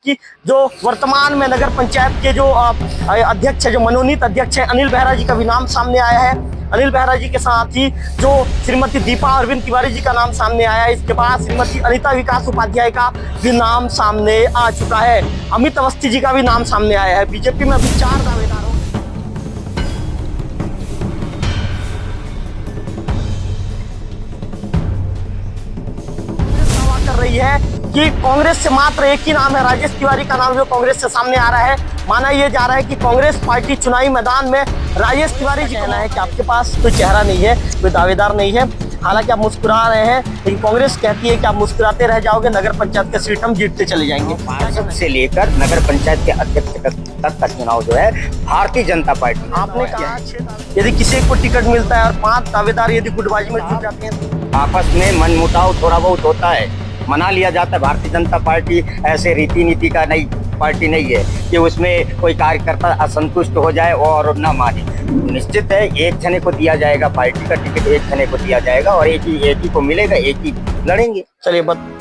कि जो वर्तमान में नगर पंचायत के जो अध्यक्ष है, जो मनोनीत अध्यक्ष है, अनिल बेहरा जी का भी नाम सामने आया है। अनिल बेहरा जी के साथ ही जो श्रीमती दीपा अरविंद तिवारी जी का नाम सामने आया है। इसके बाद श्रीमती अनिता विकास उपाध्याय का भी नाम सामने आ चुका है। अमित अवस्थी जी का भी नाम सामने आया है। बीजेपी में अभी 4 दावेदारों कर रही है कि कांग्रेस से मात्र एक ही नाम है, राजेश तिवारी का नाम जो कांग्रेस से सामने आ रहा है। माना यह जा रहा है कि कांग्रेस पार्टी चुनावी मैदान में राजेश तिवारी जी कहना है कि आपके पास कोई चेहरा नहीं है, कोई दावेदार नहीं है। हालांकि आप मुस्कुरा रहे हैं, लेकिन कांग्रेस कहती है कि आप मुस्कुराते रह जाओगे, नगर पंचायत के सीट हम जीतते चले जाएंगे। पार्षद से लेकर नगर पंचायत के अध्यक्ष तक का चुनाव जो है भारतीय जनता पार्टी। आपने कहा यदि किसी को टिकट मिलता है और 5 दावेदार यदि गुटबाजी में जुट जाते हैं, आपस में मनमुटाव थोड़ा बहुत होता है, मना लिया जाता है। भारतीय जनता पार्टी ऐसे रीति नीति का नहीं पार्टी नहीं है कि उसमें कोई कार्यकर्ता असंतुष्ट हो जाए और ना माने। निश्चित है एक जने को दिया जाएगा, पार्टी का टिकट एक जने को दिया जाएगा और एक ही को मिलेगा, एक ही लड़ेंगे। चलिए बत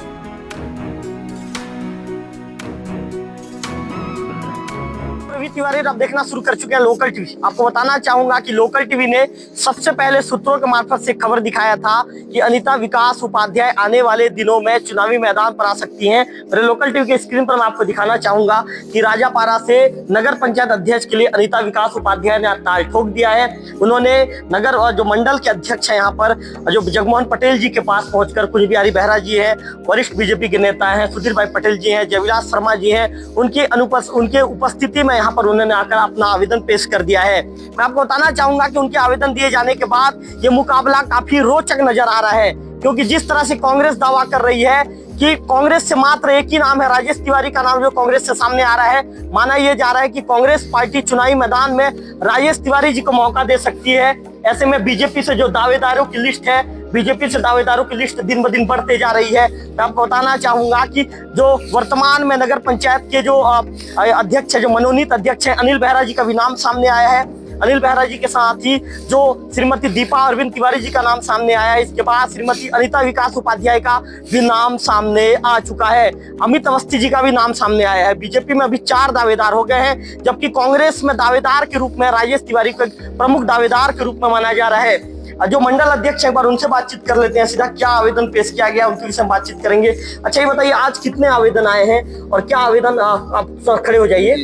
तिवारी अब देखना शुरू कर चुके हैं लोकल टीवी। आपको बताना चाहूंगा कि लोकल टीवी ने सबसे पहले सूत्रों के मार्फत से खबर दिखाया था कि अनिता विकास उपाध्याय आने वाले दिनों में चुनावी मैदान पर आ सकती हैं। मेरे लोकल टीवी के स्क्रीन पर मैं आपको दिखाना चाहूंगा कि राजापारा से नगर पंचायत अध्यक्ष के लिए अनिता विकास उपाध्याय ने ताल ठोक दिया है। उन्होंने नगर और जो मंडल के अध्यक्ष है यहाँ पर जो जगमोहन पटेल जी के पास पहुंचकर, कुछ बिहारी बेहरा जी है, वरिष्ठ बीजेपी के नेता है, सुधीर भाई पटेल जी हैं, जयविलास शर्मा जी हैं, उनके उपस्थिति में यहाँ पर उन्होंने आकर अपना आवेदन पेश कर दिया है। मैं आपको बताना चाहूंगा कि उनके आवेदन दिए जाने के बाद ये मुकाबला काफी रोचक नजर आ रहा है, क्योंकि जिस तरह से कांग्रेस दावा कर रही है कि कांग्रेस से मात्र एक ही नाम है, राजेश तिवारी का नाम जो कांग्रेस से सामने आ रहा है। माना यह जा रहा है कि कांग्रेस पार्टी चुनावी मैदान में राजेश तिवारी जी को मौका दे सकती है। ऐसे में बीजेपी से जो दावेदारों की लिस्ट है, बीजेपी से दावेदारों की लिस्ट दिन ब दिन बढ़ते जा रही है। मैं आपको बताना चाहूंगा कि जो वर्तमान में नगर पंचायत के जो अध्यक्ष है, जो मनोनीत अध्यक्ष है, अनिल बेहरा जी का भी नाम सामने आया है। अनिल बेहरा जी के साथ ही जो श्रीमती दीपा अरविंद तिवारी जी का नाम सामने आया है। इसके बाद श्रीमती अनिता विकास उपाध्याय का भी नाम सामने आ चुका है। अमित अवस्थी जी का भी नाम सामने आया है। बीजेपी में अभी 4 दावेदार हो गए हैं, जबकि कांग्रेस में दावेदार के रूप में राजेश तिवारी को प्रमुख दावेदार के रूप में माना जा रहा है। जो मंडल अध्यक्ष है, एक बार उनसे बातचीत कर लेते हैं, सीधा क्या आवेदन पेश किया गया उनके विषय में बातचीत करेंगे। अच्छा ये बताइए, आज कितने आवेदन आए हैं और क्या आवेदन, आप खड़े हो जाइए,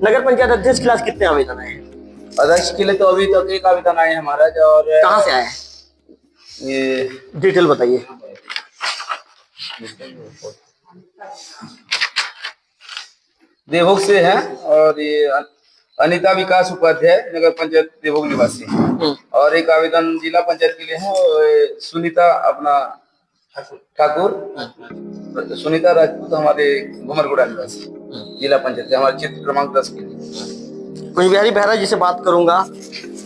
नगर पंचायत अध्यक्ष के लिए कितने आवेदन आए हैं? अध्यक्ष के लिए तो अभी तक एक आवेदन आए हैं महाराज। और कहाँ से आए हैं, ये डिटेल बताइए। देवभोग से है और ये अनिता विकास उपाध्याय नगर पंचायत देवभोग निवासी है। और एक आवेदन जिला पंचायत के लिए है, और सुनीता अपना ठाकुर, सुनीता राजपूत हमारे घुमरगुड़ा निवासी, जिला पंचायत के हमारे क्षेत्र क्रमांक 10 के लिए। कुछ बिहारी बेहरा जी से बात करूंगा।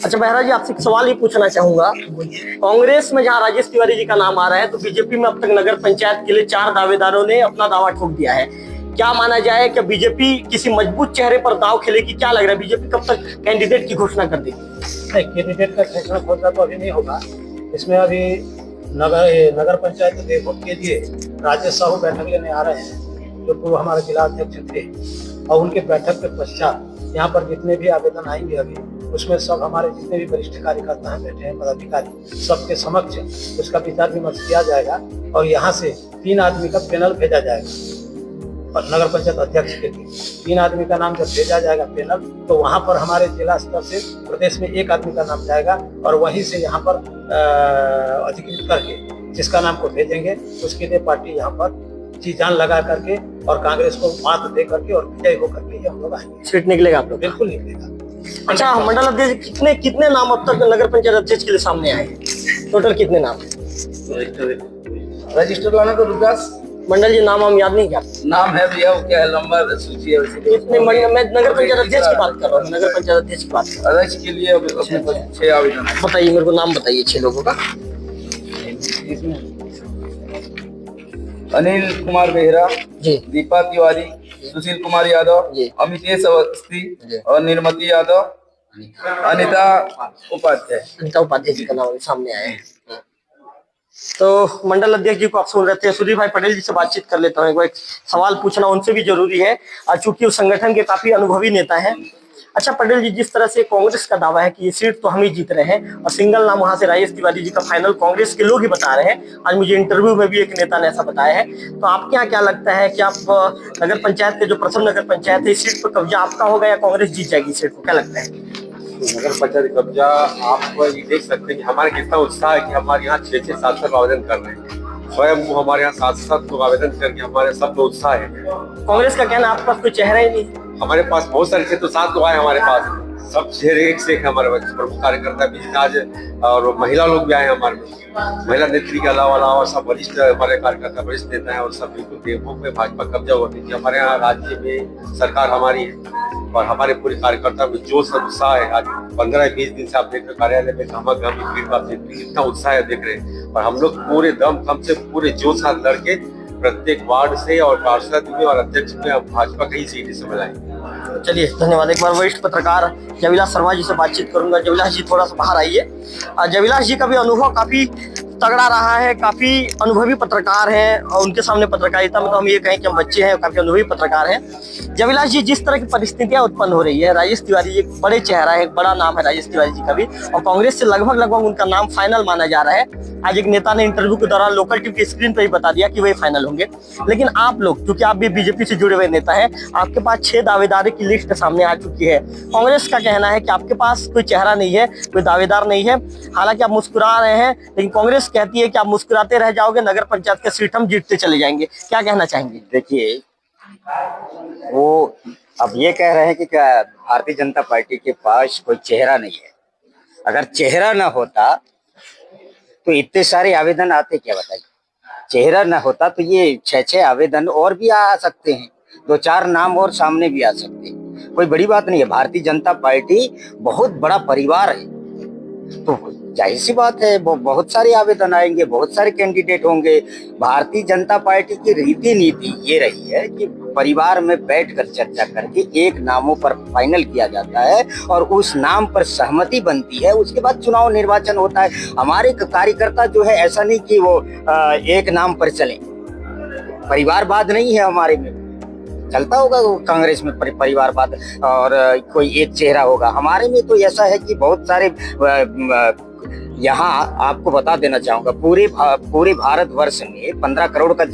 अच्छा बेहरा जी, आपसे एक सवाल ये पूछना चाहूंगा, कांग्रेस में जहां राजेश तिवारी जी का नाम आ रहा है, तो बीजेपी में अब तक नगर पंचायत के लिए 4 दावेदारों ने अपना दावा ठोक दिया है। क्या माना जाए कि बीजेपी किसी मजबूत चेहरे पर दाव खेलेगी? क्या लग रहा है, बीजेपी कब तक कैंडिडेट की घोषणा कर देगी? कैंडिडेट का घोषणा तो अभी नहीं होगा। इसमें अभी नगर पंचायत देवभोग के लिए राजेश साहू बैठक लेने आ रहे हैं, जो पूर्व हमारे जिला अध्यक्ष थे, और उनके बैठक के पश्चात यहाँ पर जितने भी आवेदन आएंगे अभी, उसमें सब हमारे जितने भी वरिष्ठ कार्यकर्ता हैं, बैठे हैं पदाधिकारी, सबके समक्ष उसका विचार विमर्श किया जाएगा और यहाँ से 3 आदमी का पैनल भेजा जाएगा। और नगर पंचायत अध्यक्ष के लिए 3 आदमी का नाम जब भेजा जाएगा पैनल, तो वहाँ पर हमारे जिला स्तर से प्रदेश में 1 आदमी का नाम जाएगा और वहीं से यहाँ पर अधिकृत करके जिसका नाम को भेजेंगे, उसके लिए पार्टी यहाँ पर जी जान लगा करके और कांग्रेस को मात दे करके और विजय होकर के हम लोग आएंगे। सीट निकलेगा आप लोग? बिल्कुल निकलेगा। अच्छा मंडल अध्यक्ष, कितने नाम अब तक नगर पंचायत अध्यक्ष के लिए सामने आए? टोटल कितने नाम? रजिस्टर वाला तो रुकास मंडल जी, नाम हम याद नहीं किया। नाम है भैया, वो क्या है, लंबा सूची है वैसे। इतने मैं नगर पंचायत अध्यक्ष की बात कर रहा हूँ, नगर पंचायत अध्यक्ष की बात कर रहा हूँ। अध्यक्ष के लिए अपने 6 आवेदन है। बताइए मेरे को, नाम बताइए 6 लोगों का। अनिल कुमार बेहरा जी, दीपा तिवारी, सुशील कुमार यादव, अमितेश अवस्थी और निर्मति यादव, अनिता उपाध्याय। अनिता उपाध्याय जी का नाम सामने आया है। तो मंडल अध्यक्ष जी को आप सुन रहे थे। सुधीर भाई पटेल जी से बातचीत कर लेता हूँ। एक सवाल पूछना उनसे भी जरूरी है, चूंकि वो संगठन के काफी अनुभवी नेता हैं। अच्छा पटेल जी, जिस तरह से कांग्रेस का दावा है कि ये सीट तो हम ही जीत रहे हैं और सिंगल नाम वहां से राजेश तिवारी जी का फाइनल कांग्रेस के लोग ही बता रहे हैं, आज मुझे इंटरव्यू में भी एक नेता ने ऐसा बताया है, तो आपके यहाँ क्या लगता है कि आप नगर पंचायत के जो प्रथम नगर पंचायत है, इस सीट पर कब्जा आपका होगा या कांग्रेस जीत जाएगी सीट को, क्या लगता है? नगर पंचायत कब्जा आप ये देख सकते हैं कि हमारे कितना उत्साह है कि हमारे यहाँ 6-6 7 आवेदन कर रहे हैं। स्वयं वो हमारे यहाँ 7 लोग आवेदन करके हमारे सब में उत्साह है। कांग्रेस का कहना आपके पास कोई चेहरा ही नहीं? हमारे पास बहुत सारे तो 7 लोग आए हमारे पास, सब चेहरे एक से एक हमारे प्रमुख कार्यकर्ता भी आज, और महिला लोग भी आए हमारे में। महिला नेत्री के अलावा और सब वरिष्ठ हमारे कार्यकर्ता वरिष्ठ नेता है, और सब बिल्कुल देवभोग में भाजपा कब्जा हुआ, क्योंकि हमारे यहाँ राज्य में सरकार हमारी है और हमारे पूरे कार्यकर्ता में जोश और उत्साह है। आज 15-20 दिन से आप देख रहे कार्यालय में घमाघम भीड़ भाड़ देख रहे, कितना उत्साह है देख रहे हैं। और हम लोग पूरे दम से पूरे जोश साथ लड़के प्रत्येक वार्ड से और पार्षद में और अध्यक्ष में भाजपा का ही सीट इस समय लाएंगे। चलिए धन्यवाद। एक बार वरिष्ठ पत्रकार जविलास शर्मा जी से बातचीत करूंगा। जविलास जी थोड़ा सा बाहर आइए। जविलास जी का भी अनुभव काफी तगड़ा रहा है, काफी अनुभवी पत्रकार हैं और उनके सामने पत्रकारिता में तो हम ये कहें कि हम बच्चे हैं, काफी अनुभवी पत्रकार हैं। जविलास जी, जिस तरह की परिस्थितियां उत्पन्न हो रही है, राजेश तिवारी जी एक बड़े चेहरा है, एक बड़ा नाम है राजेश तिवारी जी का भी, और कांग्रेस से लगभग उनका नाम फाइनल माना जा रहा है। आज एक नेता ने इंटरव्यू के दौरान लोकल टीवी की स्क्रीन पर ही बता दिया कि वही फाइनल होंगे। लेकिन आप लोग, क्योंकि आप भी बीजेपी से जुड़े हुए नेता हैं, आपके पास 6 दावेदारों की लिस्ट सामने आ चुकी है। कांग्रेस का कहना है कि आपके पास कोई चेहरा नहीं है, कोई दावेदार नहीं है। हालांकि आप मुस्कुरा रहे हैं, लेकिन कांग्रेस कहती है कि आप मुस्कुराते रह जाओगे, नगर पंचायत का सीट हम जीतते चले जाएंगे। क्या कहना चाहेंगे? देखिए, वो अब ये कह रहे हैं कि भारतीय जनता पार्टी के पास कोई चेहरा नहीं है। अगर चेहरा ना होता तो इतने सारे आवेदन आते, क्या बताइए? चेहरा ना होता तो ये 6-6 आवेदन और भी आ सकते हैं, 2-4 नाम और सामने भी आ सकते हैं। कोई बड़ी बात नहीं है। भारतीय जनता पार्टी बहुत बड़ा परिवार है, तो जाहिर सी बात है बहुत सारे आवेदन आएंगे, बहुत सारे कैंडिडेट होंगे। भारतीय जनता पार्टी की रीति नीति ये रही है कि परिवार में बैठकर चर्चा करके एक नामों पर फाइनल किया जाता है और उस नाम पर सहमति बनती है, उसके बाद चुनाव निर्वाचन होता है। हमारे कार्यकर्ता जो है, ऐसा नहीं कि वो एक नाम पर चले, परिवारवाद नहीं है हमारे में। चलता होगा कांग्रेस में परिवारवाद और कोई एक चेहरा होगा, हमारे में तो ऐसा है कि बहुत सारे। यहाँ आपको बता देना चाहूंगा, पूरे भारतवर्ष में 15 करोड़ का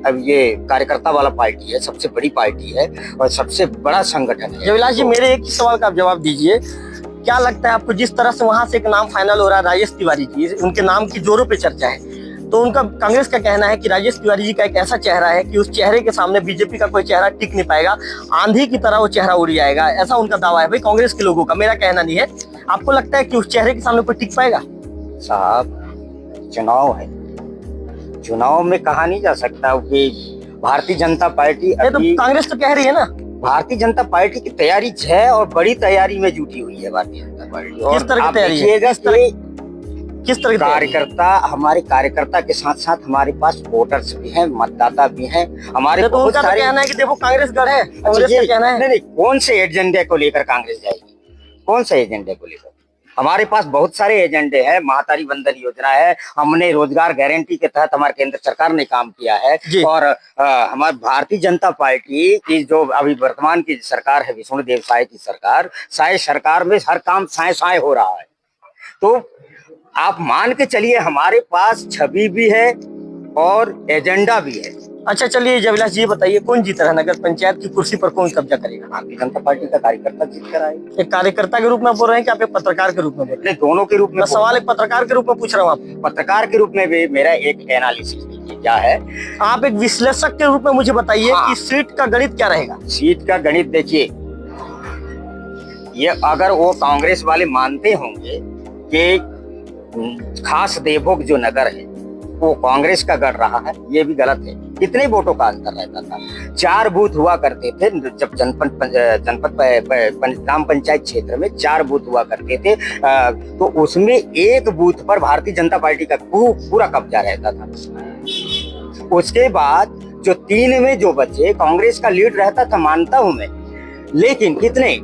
अब ये कार्यकर्ता वाला पार्टी है, सबसे बड़ी पार्टी है और सबसे बड़ा संगठन है। जविलास जी, मेरे एक ही सवाल का आप जवाब दीजिए। क्या लगता है आपको, जिस तरह से वहां से एक नाम फाइनल हो रहा है राजेश तिवारी जी, उनके नाम की जोरों पे चर्चा है, तो उनका कांग्रेस का कहना है कि राजेश तिवारी जी का एक ऐसा चेहरा है कि उस चेहरे के सामने बीजेपी का कोई चेहरा टिक नहीं पाएगा, आंधी की तरह वो चेहरा उड़ जाएगा, ऐसा उनका दावा है भाई कांग्रेस के लोगों का। मेरा कहना नहीं है। आपको लगता है कि उस चेहरे के सामने कोई टिक पाएगा? साहब, चुनाव है, चुनाव में कहा नहीं जा सकता कि भारतीय जनता पार्टी तो कांग्रेस तो कह रही है ना, भारतीय जनता पार्टी की तैयारी है और बड़ी तैयारी में जुटी हुई है भारतीय जनता पार्टी। किस तरह की तैयारी है? किस तरह कार्यकर्ता, हमारे कार्यकर्ता के साथ साथ हमारे पास वोटर्स भी हैं, मतदाता भी हैं हमारे। तो उनका कहना है कि देखो कांग्रेस गढ़ है, कांग्रेस का कहना है। नहीं, कौन से एजेंडे को लेकर कांग्रेस जाएगी? कौन से एजेंडे को लेकर? हमारे पास बहुत सारे एजेंडे हैं। महातारी बंधन योजना है, हमने रोजगार गारंटी के तहत हमारे केंद्र सरकार ने काम किया है। और हमारी भारतीय जनता पार्टी की जो अभी वर्तमान की सरकार है, विष्णुदेव साय की सरकार, साय सरकार में हर काम साय हो रहा है। तो आप मान के चलिए हमारे पास छवि भी है और एजेंडा भी है। अच्छा चलिए जविलास जी, बताइए कौन जीत रहा है नगर पंचायत की कुर्सी पर, कौन कब्जा करेगा? भारतीय जनता पार्टी का कार्यकर्ता जीत कर आएगा। एक कार्यकर्ता के रूप में बोल रहे हैं कि आप एक पत्रकार के रूप में बोल रहे हैं? दोनों के रूप में। मैं सवाल एक पत्रकार के रूप में पूछ रहा हूँ। आप पत्रकार के रूप में भी मेरा एक एनालिसिस कीजिए, क्या है? आप एक विश्लेषक के रूप में मुझे बताइए कि सीट का गणित क्या रहेगा? सीट का गणित देखिए, ये अगर वो कांग्रेस वाले मानते होंगे कि खास देवभोग जो नगर है वो कांग्रेस का गढ़ रहा है, ये भी गलत है। कितने वोटों का अंतर रहता था? 4 बूथ हुआ करते थे जब जनपद ग्राम पंचायत क्षेत्र में 4 बूथ हुआ करते थे, तो उसमें एक बूथ पर भारतीय जनता पार्टी का पूरा कब्जा रहता था। उसके बाद जो 3 में जो बचे, कांग्रेस का लीड रहता था, मानता हूं मैं, लेकिन कितने?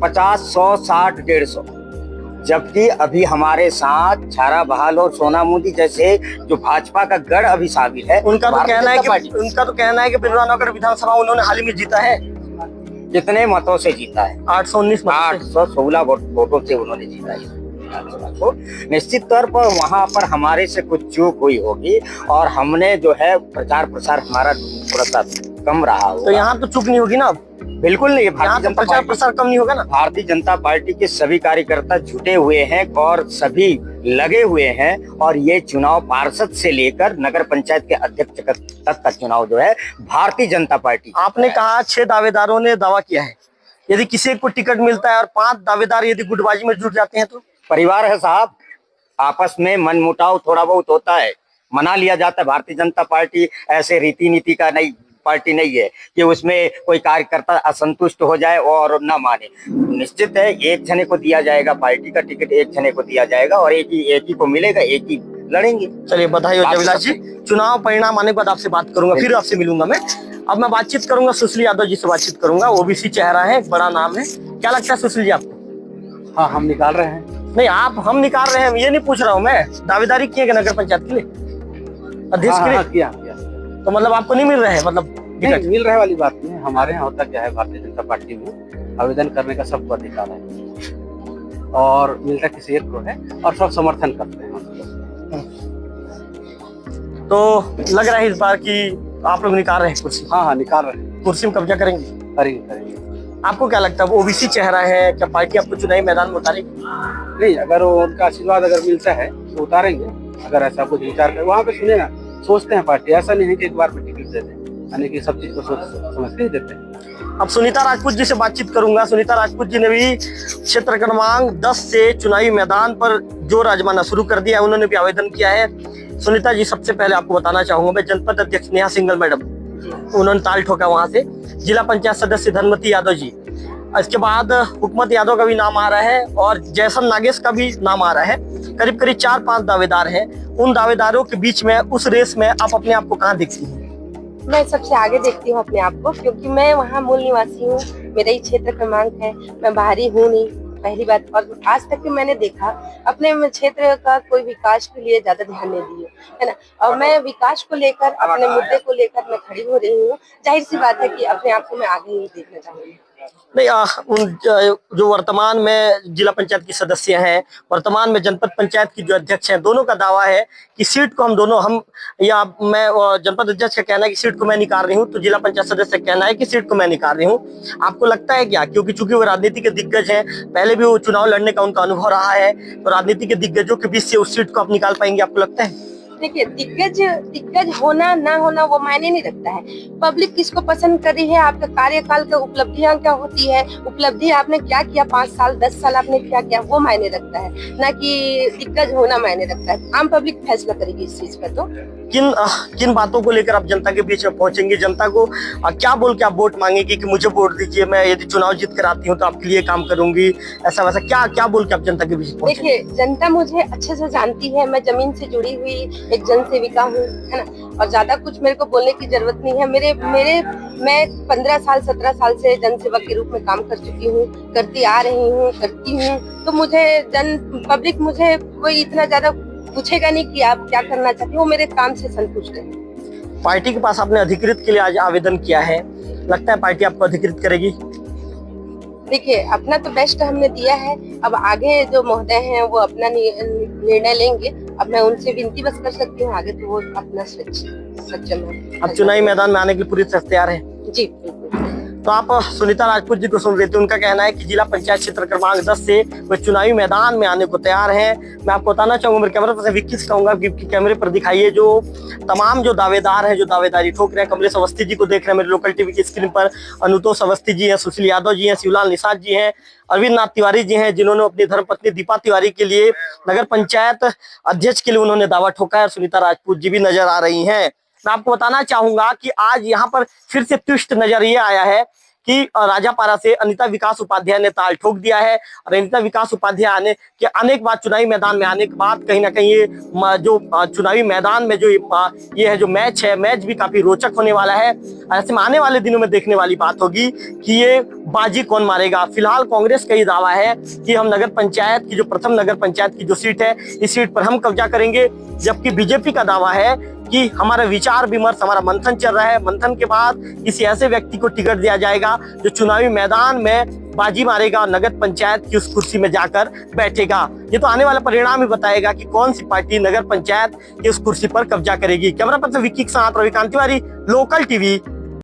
50, 100, 60, 150 जबकि अभी हमारे साथ छारा बहाल और सोना मोदी जैसे जो भाजपा का गढ़ अभी शामिल है। उनका तो भारतीय कहना है जनता कि बिरवानगर विधानसभा उन्होंने हाल ही में जीता है, कितने मतों से जीता है? 819 मतों से। 816 वोटों से उन्होंने जीता है विधानसभा को। निश्चित तौर पर वहां पर हमारे से कुछ चूक हुई होगी और हमने जो है प्रचार प्रसार हमारा थोड़ा सा कम रहा होगा। तो यहाँ तो चूक नहीं होगी ना? बिल्कुल नहीं, यहाँ भारतीय तो जनता प्रचार प्रसार कम नहीं होगा ना? भारतीय जनता पार्टी के सभी कार्यकर्ता जुटे हुए हैं और सभी लगे हुए हैं और ये चुनाव पार्षद से लेकर नगर पंचायत के अध्यक्ष तक का चुनाव जो है भारतीय जनता पार्टी। आपने कहा 6 दावेदारों ने दावा किया है, यदि किसी को टिकट मिलता है और 5 दावेदार यदि गुटबाजी में जुट जाते हैं तो? परिवार है साहब, आपस में मनमुटाव थोड़ा बहुत होता है, मना लिया जाता है। भारतीय जनता पार्टी ऐसे रीति नीति का नहीं पार्टी नहीं है कि उसमें कोई कार्यकर्ता असंतुष्ट हो जाए और ना माने। निश्चित है एक जने को दिया जाएगा पार्टी का टिकट, एक जने को दिया जाएगा और एक ही को मिलेगा, एक ही लड़ेंगे। चलिए बधाई हो जयविलास जी। चुनाव परिणाम आने के बाद आपसे बात करूंगा, फिर आपसे मिलूंगा मैं। अब मैं बातचीत करूंगा सुशील यादव जी से बातचीत करूंगा। ओबीसी चेहरा है, बड़ा नाम है। क्या लगता है सुशील जी आपको? हाँ, हम निकाल रहे हैं। नहीं, आप हम निकाल रहे हैं ये नहीं पूछ रहा हूँ मैं, दावेदारी किए नगर पंचायत के लिए, अध्यक्ष के लिए? किया। तो मतलब आपको नहीं मिल रहा है? मतलब नहीं मिल रहे वाली बात नहीं है। हमारे यहाँ होता क्या है, भारतीय जनता पार्टी में आवेदन करने का सबको अधिकार है और मिलता किसी एक को है और सब समर्थन करते हैं उसको। तो लग रहा है इस बार कि आप लोग निकाल रहे हैं कुर्सी? हाँ, निकाल रहे हैं। कुर्सी में कब्जा करेंगे? करेंगे। आपको क्या लगता है ओबीसी चेहरा है, क्या पार्टी आपको चुनावी मैदान में उतारेगी? नहीं, अगर उनका आशीर्वाद अगर मिलता है तो उतारेंगे। अगर ऐसा कुछ विचार कर वहाँ पे सुने ना, सोचते हैं पार्टी, ऐसा नहीं है कि एक बार में टिकट दे दें, यानी कि सब चीज को सोच समझ के ही देते हैं। अब सुनीता राजपूत जी से बातचीत करूंगा। सुनीता राजपूत जी ने भी क्षेत्र क्रमांक 10 से चुनावी मैदान पर जोर आजमाना शुरू कर दिया है, उन्होंने भी आवेदन किया है। सुनीता जी, सबसे पहले आपको बताना चाहूंगा मैं, जनपद अध्यक्ष नेहा सिंगल मैडम, उन्होंने ताल ठोका वहां से। जिला पंचायत सदस्य धनमती यादव जी, इसके बाद हुकमत यादव का भी नाम आ रहा है और जैसन नागेश का भी नाम आ रहा है। करीब करीब 4-5 दावेदार हैं। उन दावेदारों के बीच में उस रेस में आप अपने आप को कहाँ देखती हैं? मैं सबसे आगे देखती हूँ अपने आप को, क्योंकि मैं वहाँ मूल निवासी हूँ, मेरा ही क्षेत्र क्रमांक है, मैं बाहरी हूँ नहीं, पहली बात। और आज तक के मैंने देखा अपने क्षेत्र का कोई विकास के लिए ज्यादा ध्यान नहीं दिए, है ना। और मैं विकास को लेकर, अपने मुद्दे को लेकर मैं खड़ी हो रही हूँ। जाहिर सी बात है कि अपने आप को मैं आगे ही देखना चाहूंगी। नहीं, उन जो वर्तमान में जिला पंचायत की सदस्य हैं, वर्तमान में जनपद पंचायत की जो अध्यक्ष हैं, दोनों का दावा है कि सीट को मैं जनपद अध्यक्ष का कहना है कि सीट को मैं निकाल रही हूं, तो जिला पंचायत सदस्य का कहना है कि सीट को मैं निकाल रही हूं। आपको लगता है क्या, क्योंकि चूंकि वो राजनीति के दिग्गज हैं, पहले भी वो चुनाव लड़ने का उनका अनुभव रहा है, तो राजनीति के दिग्गजों के बीच से उस सीट को आप निकाल पाएंगे, आपको लगता है? देखिए, दिग्गज होना ना होना वो मायने नहीं रखता है। पब्लिक किसको पसंद कर रही है, आपका कार्यकाल का उपलब्धियां क्या होती है, उपलब्धि आपने क्या किया, 5 साल 10 साल आपने क्या किया, वो मायने रखता है, ना कि दिग्गज होना मायने रखता है। आम पब्लिक फैसला करेगी इस चीज पर। तो किन बातों को लेकर आप जनता के बीच में पहुंचेंगे? जनता को क्या बोल के आप वोट मांगेंगे कि मुझे वोट दीजिए, मैं यदि चुनाव जीत कर आती हूँ तो आपके लिए काम करूंगी, ऐसा वैसा क्या बोल के आप जनता के बीच पहुंचेंगे? देखिए, जनता मुझे अच्छे से जानती है, मैं जमीन से जुड़ी हुई एक जन सेविका हूँ, है ना। और ज्यादा कुछ मेरे को बोलने की जरूरत नहीं है। मैं 15 साल 17 साल से जन सेवक के रूप में काम कर चुकी हूँ, करती आ रही हूँ, करती हूँ। तो मुझे पब्लिक मुझे कोई इतना ज्यादा पूछेगा नहीं कि आप क्या करना चाहते हो, मेरे काम से संतुष्ट है। पार्टी के पास आपने अधिकृत के लिए आज आवेदन किया है, लगता है पार्टी आपको अधिकृत करेगी? देखिए, अपना तो बेस्ट हमने दिया है, अब आगे जो महोदय हैं वो अपना निर्णय लेंगे। अब मैं उनसे विनती बस कर सकती हूँ, आगे तो वो अपना सच्चा। अब चुनावी मैदान में आने के लिए पूरी तरह तैयार है? जी बिल्कुल। तो आप सुनीता राजपूत जी को सुन रहे थे, उनका कहना है कि जिला पंचायत क्षेत्र क्रमांक 10 से वे चुनावी मैदान में आने को तैयार हैं। मैं आपको बताना चाहूंगा, मेरे कैमरे पर से विक्की से कहूंगा कि कैमरे पर दिखाइए जो तमाम जो दावेदार हैं, जो दावेदारी ठोक रहे हैं। कमलेश अवस्थी जी को देख रहे हैं मेरे लोकल टीवी की स्क्रीन पर, अनुतोष अवस्थी जी हैं, सुशील यादव जी हैं, शिवलाल निषाद जी हैं, अरविंद नाथ तिवारी जी हैं, जिन्होंने अपनी धर्मपत्नी दीपा तिवारी के लिए नगर पंचायत अध्यक्ष के लिए उन्होंने दावा ठोका है। सुनीता राजपूत जी भी नजर आ रही हैं। मैं आपको बताना चाहूंगा कि आज यहाँ पर फिर से ट्विस्ट नजर ये आया है कि राजापारा से अनिता विकास उपाध्याय ने ताल ठोक दिया है। और अनिता विकास उपाध्याय आने के बाद चुनावी मैदान में आने के बाद कहीं ना कहीं ये जो चुनावी मैदान में जो ये है जो मैच है, मैच भी काफी रोचक होने वाला है। ऐसे में आने वाले दिनों में देखने वाली बात होगी कि ये बाजी कौन मारेगा। फिलहाल कांग्रेस का ये दावा है कि हम नगर पंचायत की जो प्रथम नगर पंचायत की जो सीट है, इस सीट पर हम कब्जा करेंगे, जबकि बीजेपी का दावा है कि हमारा विचार विमर्श, हमारा मंथन चल रहा है, मंथन के बाद किसी ऐसे व्यक्ति को टिकट दिया जाएगा जो चुनावी मैदान में बाजी मारेगा और नगर पंचायत की उस कुर्सी में जाकर बैठेगा। ये तो आने वाला परिणाम ही बताएगा कि कौन सी पार्टी नगर पंचायत की उस कुर्सी पर कब्जा करेगी। कैमरा पर्सन विक्की के साथ रविकांत तिवारी, लोकल टीवी।